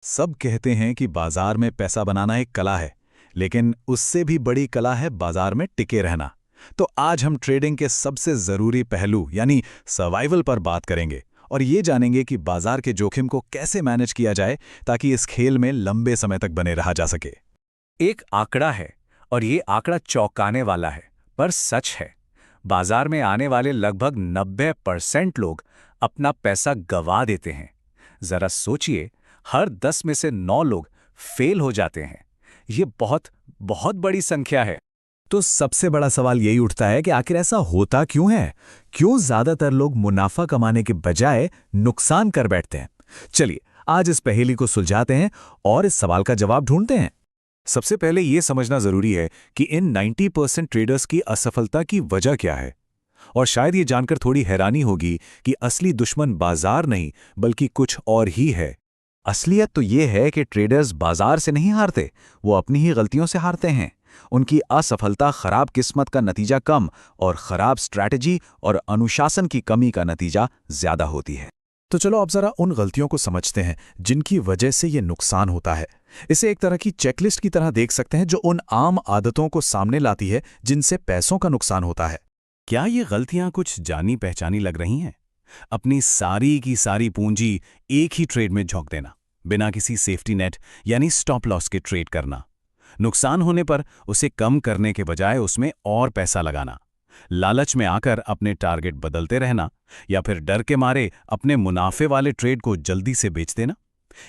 सब कहते हैं कि बाजार में पैसा बनाना एक कला है, लेकिन उससे भी बड़ी कला है बाजार में टिके रहना। तो आज हम ट्रेडिंग के सबसे जरूरी पहलू यानी सर्वाइवल पर बात करेंगे और ये जानेंगे कि बाजार के जोखिम को कैसे मैनेज किया जाए ताकि इस खेल में लंबे समय तक बने रहा जा सके। एक आंकड़ा है और ये आंकड़ा चौंकाने वाला है, पर सच है। बाजार में आने वाले लगभग 90% लोग अपना पैसा गंवा देते हैं। जरा सोचिए, हर 10 में से 9 लोग फेल हो जाते हैं। ये बहुत बहुत बड़ी संख्या है। तो सबसे बड़ा सवाल यही उठता है कि आखिर ऐसा होता क्यों है? क्यों ज्यादातर लोग मुनाफा कमाने के बजाय नुकसान कर बैठते हैं? चलिए आज इस पहेली को सुलझाते हैं और इस सवाल का जवाब ढूंढते हैं। सबसे पहले यह समझना जरूरी है कि इन 90% ट्रेडर्स की असफलता की वजह क्या है। और शायद ये जानकर थोड़ी हैरानी होगी कि असली दुश्मन बाजार नहीं बल्कि कुछ और ही है। असलियत तो ये है कि ट्रेडर्स बाजार से नहीं हारते, वो अपनी ही गलतियों से हारते हैं। उनकी असफलता खराब किस्मत का नतीजा कम और खराब स्ट्रैटेजी और अनुशासन की कमी का नतीजा ज्यादा होती है। तो चलो अब जरा उन गलतियों को समझते हैं जिनकी वजह से ये नुकसान होता है। इसे एक तरह की चेकलिस्ट की तरह देख सकते हैं जो उन आम आदतों को सामने लाती है जिनसे पैसों का नुकसान होता है। क्या ये गलतियां कुछ जानी पहचानी लग रही हैं? अपनी सारी की सारी पूंजी एक ही ट्रेड में झोंक देना, बिना किसी सेफ्टी नेट यानी स्टॉप लॉस के ट्रेड करना, नुकसान होने पर उसे कम करने के बजाय उसमें और पैसा लगाना, लालच में आकर अपने टारगेट बदलते रहना या फिर डर के मारे अपने मुनाफे वाले ट्रेड को जल्दी से बेच देना,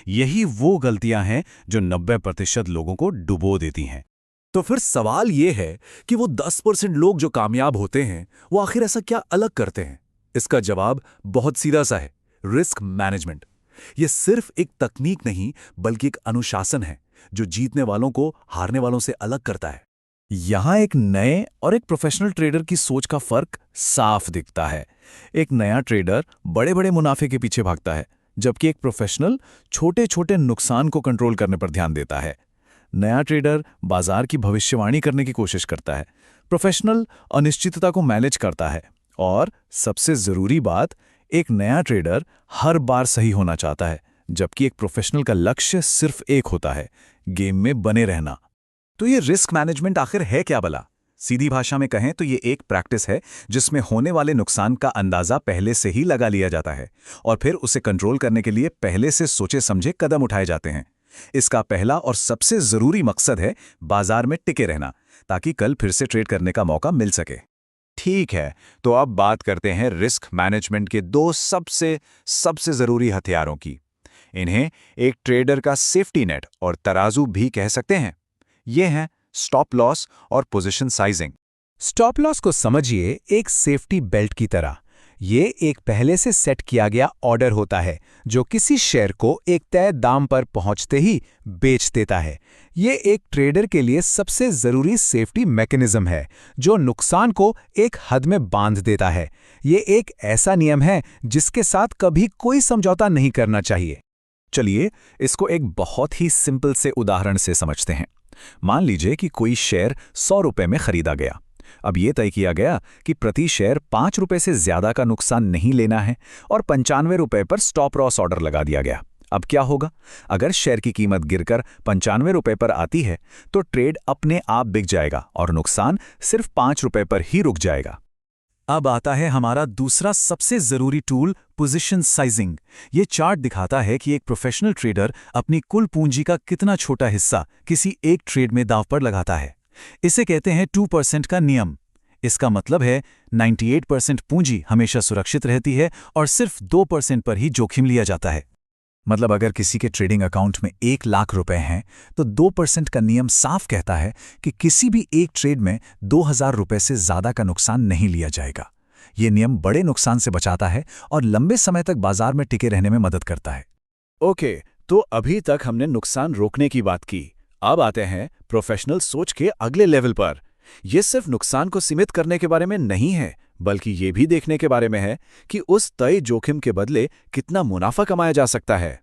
यही वो गलतियां हैं जो 90% लोगों को डुबो देती हैं। तो फिर सवाल ये है कि वो 10% लोग जो कामयाब होते हैं वो आखिर ऐसा क्या अलग करते हैं? इसका जवाब बहुत सीधा सा है, रिस्क मैनेजमेंट। ये सिर्फ एक तकनीक नहीं बल्कि एक अनुशासन है जो जीतने वालों को हारने वालों से अलग करता है। यहां एक नए और एक प्रोफेशनल ट्रेडर की सोच का फर्क साफ दिखता है। एक नया ट्रेडर बड़े बड़े मुनाफे के पीछे भागता है, जबकि एक प्रोफेशनल छोटे छोटे नुकसान को कंट्रोल करने पर ध्यान देता है। नया ट्रेडर बाजार की भविष्यवाणी करने की कोशिश करता है, प्रोफेशनल अनिश्चितता को मैनेज करता है और सबसे जरूरी बात, एक नया ट्रेडर हर बार सही होना चाहता है, जबकि एक प्रोफेशनल का लक्ष्य सिर्फ एक होता है, गेम में बने रहना। तो ये रिस्क मैनेजमेंट आखिर है क्या भला? सीधी भाषा में कहें तो ये एक प्रैक्टिस है जिसमें होने वाले नुकसान का अंदाजा पहले से ही लगा लिया जाता है और फिर उसे कंट्रोल करने के लिए पहले से सोचे समझे कदम उठाए जाते हैं। इसका पहला और सबसे जरूरी मकसद है बाजार में टिके रहना, ताकि कल फिर से ट्रेड करने का मौका मिल सके। ठीक है, तो अब बात करते हैं रिस्क मैनेजमेंट के दो सबसे जरूरी हथियारों की। इन्हें एक ट्रेडर का सेफ्टी नेट और तराजू भी कह सकते हैं। ये हैं स्टॉप लॉस और पोजीशन साइजिंग। स्टॉप लॉस को समझिए एक सेफ्टी बेल्ट की तरह। ये एक पहले से सेट किया गया ऑर्डर होता है जो किसी शेयर को एक तय दाम पर पहुंचते ही बेच देता है। ये एक ट्रेडर के लिए सबसे जरूरी सेफ्टी मैकेनिज्म है जो नुकसान को एक हद में बांध देता है। ये एक ऐसा नियम है जिसके साथ कभी कोई समझौता नहीं करना चाहिए। चलिए इसको एक बहुत ही सिंपल से उदाहरण से समझते हैं। मान लीजिए कि कोई शेयर 100 रुपए में खरीदा गया। अब यह तय किया गया कि प्रति शेयर 5 रुपए से ज्यादा का नुकसान नहीं लेना है और 95 रुपए पर स्टॉप लॉस ऑर्डर लगा दिया गया। अब क्या होगा? अगर शेयर की कीमत गिरकर 95 रुपए पर आती है तो ट्रेड अपने आप बिक जाएगा और नुकसान सिर्फ 5 रुपए पर ही रुक जाएगा। अब आता है हमारा दूसरा सबसे जरूरी टूल, पोजीशन साइजिंग। ये चार्ट दिखाता है कि एक प्रोफेशनल ट्रेडर अपनी कुल पूंजी का कितना छोटा हिस्सा किसी एक ट्रेड में दांव पर लगाता है। इसे कहते हैं 2% का नियम। इसका मतलब है 98% पूंजी हमेशा सुरक्षित रहती है और सिर्फ 2% पर ही जोखिम लिया जाता है। मतलब अगर किसी के ट्रेडिंग अकाउंट में 1 लाख रुपए हैं तो 2% का नियम साफ कहता है कि किसी भी एक ट्रेड में 2000 रुपए से ज्यादा का नुकसान नहीं लिया जाएगा। ये नियम बड़े नुकसान से बचाता है और लंबे समय तक बाजार में टिके रहने में मदद करता है। ओके, तो अभी तक हमने नुकसान रोकने की बात की। अब आते हैं प्रोफेशनल सोच के अगले लेवल पर। यह सिर्फ नुकसान को सीमित करने के बारे में नहीं है, बल्कि ये भी देखने के बारे में है कि उस तय जोखिम के बदले कितना मुनाफा कमाया जा सकता है।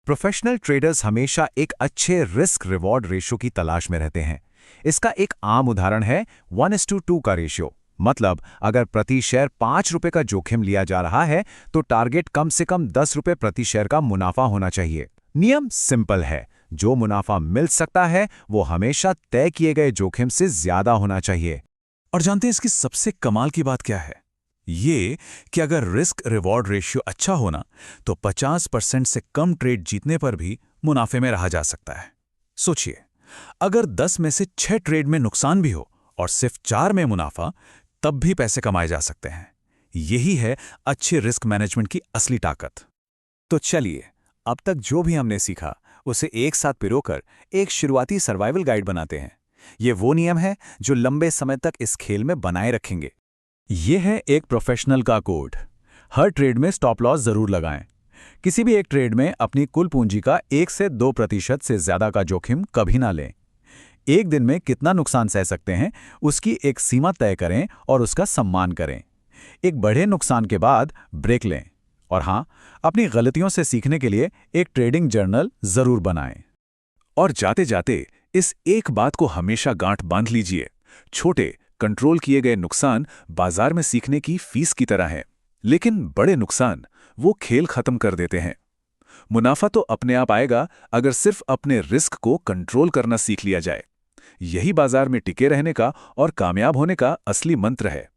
प्रोफेशनल ट्रेडर्स हमेशा एक अच्छे रिस्क रिवॉर्ड रेशो की तलाश में रहते हैं। इसका एक आम उदाहरण है 1:2 का रेशियो। मतलब अगर प्रति शेयर 5 रुपए का जोखिम लिया जा रहा है तो टारगेट कम से कम 10 रुपए प्रति शेयर का मुनाफा होना चाहिए। नियम सिंपल है, जो मुनाफा मिल सकता है वो हमेशा तय किए गए जोखिम से ज्यादा होना चाहिए। और जानते हैं इसकी सबसे कमाल की बात क्या है? ये कि अगर रिस्क रिवॉर्ड रेशियो अच्छा होना तो 50% से कम ट्रेड जीतने पर भी मुनाफे में रहा जा सकता है। सोचिए, अगर 10 में से 6 ट्रेड में नुकसान भी हो और सिर्फ 4 में मुनाफा, तब भी पैसे कमाए जा सकते हैं। यही है अच्छे रिस्क मैनेजमेंट की असली ताकत। तो चलिए, अब तक जो भी हमने सीखा उसे एक साथ पिरोकर एक शुरुआती सर्वाइवल गाइड बनाते हैं। ये वो नियम है जो लंबे समय तक इस खेल में बनाए रखेंगे। ये है एक प्रोफेशनल का कोड। हर ट्रेड में स्टॉप लॉस जरूर लगाएं। किसी भी एक ट्रेड में अपनी कुल पूंजी का 1 से 2% से ज्यादा का जोखिम कभी ना लें। एक दिन में कितना नुकसान सह सकते हैं उसकी एक सीमा तय करें और उसका सम्मान करें। एक बड़े नुकसान के बाद ब्रेक लें। और हां, अपनी गलतियों से सीखने के लिए एक ट्रेडिंग जर्नल जरूर बनाएं। और जाते जाते इस एक बात को हमेशा गांठ बांध लीजिए, छोटे कंट्रोल किए गए नुकसान बाजार में सीखने की फीस की तरह हैं, लेकिन बड़े नुकसान वो खेल खत्म कर देते हैं। मुनाफा तो अपने आप आएगा अगर सिर्फ अपने रिस्क को कंट्रोल करना सीख लिया जाए। यही बाजार में टिके रहने का और कामयाब होने का असली मंत्र है।